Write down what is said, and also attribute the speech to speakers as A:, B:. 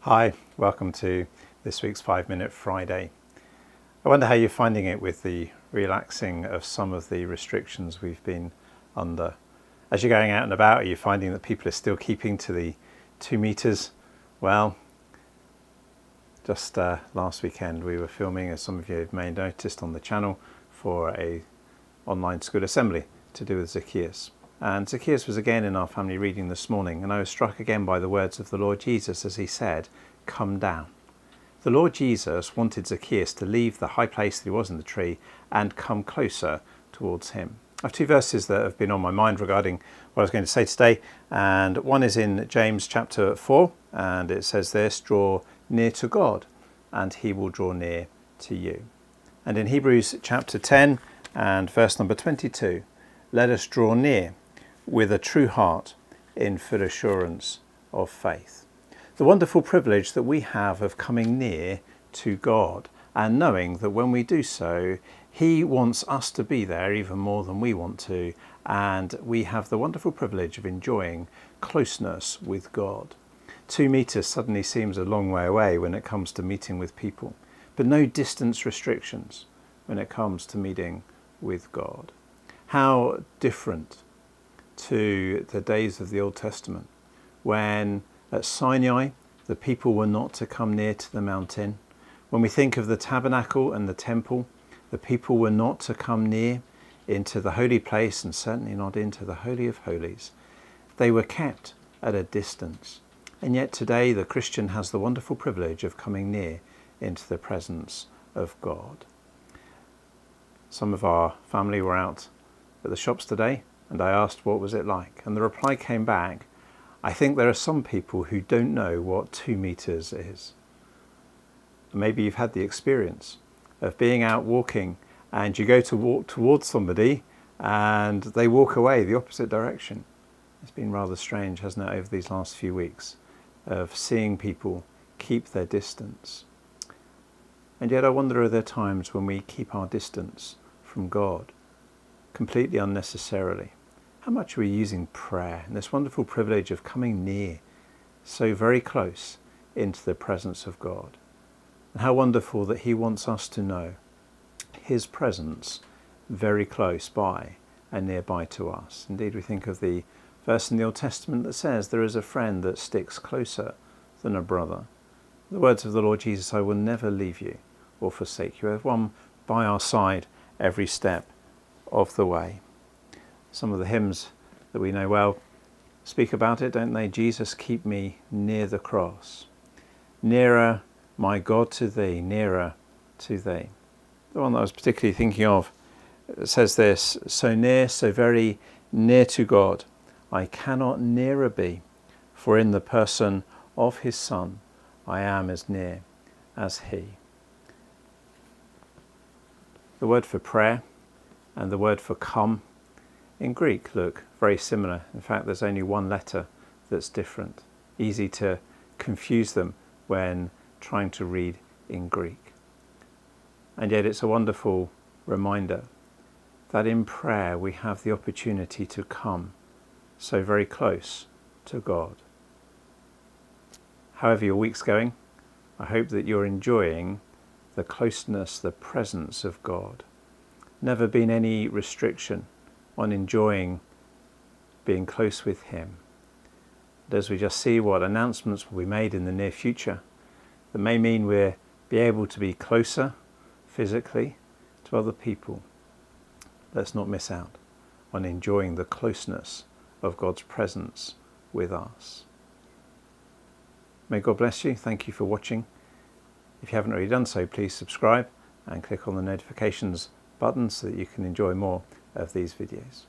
A: Hi, welcome to this week's 5-Minute Friday. I wonder how you're finding it with the relaxing of some of the restrictions we've been under. As you're going out and about, are you finding that people are still keeping to the 2 meters? Well, just last weekend we were filming, as some of you may have noticed on the channel, for a online school assembly to do with Zacchaeus. And Zacchaeus was again in our family reading this morning, and I was struck again by the words of the Lord Jesus as he said, "Come down." The Lord Jesus wanted Zacchaeus to leave the high place that he was in the tree and come closer towards him. I have 2 verses that have been on my mind regarding what I was going to say today, and one is in James chapter 4, and it says this, "Draw near to God, and he will draw near to you." And in Hebrews chapter 10 and verse number 22, "Let us draw near with a true heart in full assurance of faith." The wonderful privilege that we have of coming near to God and knowing that when we do so, he wants us to be there even more than we want to, and we have the wonderful privilege of enjoying closeness with God. 2 meters suddenly seems a long way away when it comes to meeting with people, but no distance restrictions when it comes to meeting with God. How different to the days of the Old Testament, when at Sinai the people were not to come near to the mountain. When we think of the tabernacle and the temple, the people were not to come near into the holy place, and certainly not into the Holy of Holies. They were kept at a distance. And yet today the Christian has the wonderful privilege of coming near into the presence of God. Some of our family were out at the shops today, and I asked what was it like, and the reply came back, "I think there are some people who don't know what 2 meters is." Maybe you've had the experience of being out walking and you go to walk towards somebody and they walk away the opposite direction. It's been rather strange, hasn't it, over these last few weeks, of seeing people keep their distance. And yet I wonder, are there times when we keep our distance from God completely unnecessarily? How much are we using prayer and this wonderful privilege of coming near, so very close into the presence of God? And how wonderful that he wants us to know his presence very close by and nearby to us. Indeed, we think of the verse in the Old Testament that says, "There is a friend that sticks closer than a brother." The words of the Lord Jesus, "I will never leave you or forsake you." We have one by our side every step of the way. Some of the hymns that we know well speak about it, don't they? Jesus, keep me near the cross. Nearer, my God, to thee, nearer to thee. The one that I was particularly thinking of says this, "So near, so very near to God, I cannot nearer be, for in the person of his Son, I am as near as he." The word for prayer and the word for come in Greek look very similar. In fact, there's only one letter that's different. Easy to confuse them when trying to read in Greek. And yet it's a wonderful reminder that in prayer we have the opportunity to come so very close to God. However your week's going, I hope that you're enjoying the closeness, the presence of God. Never been any restriction on enjoying being close with him. And as we just see what announcements will be made in the near future, that may mean we'll be able to be closer physically to other people. Let's not miss out on enjoying the closeness of God's presence with us. May God bless you. Thank you for watching. If you haven't already done so, please subscribe and click on the notifications button so that you can enjoy more of these videos.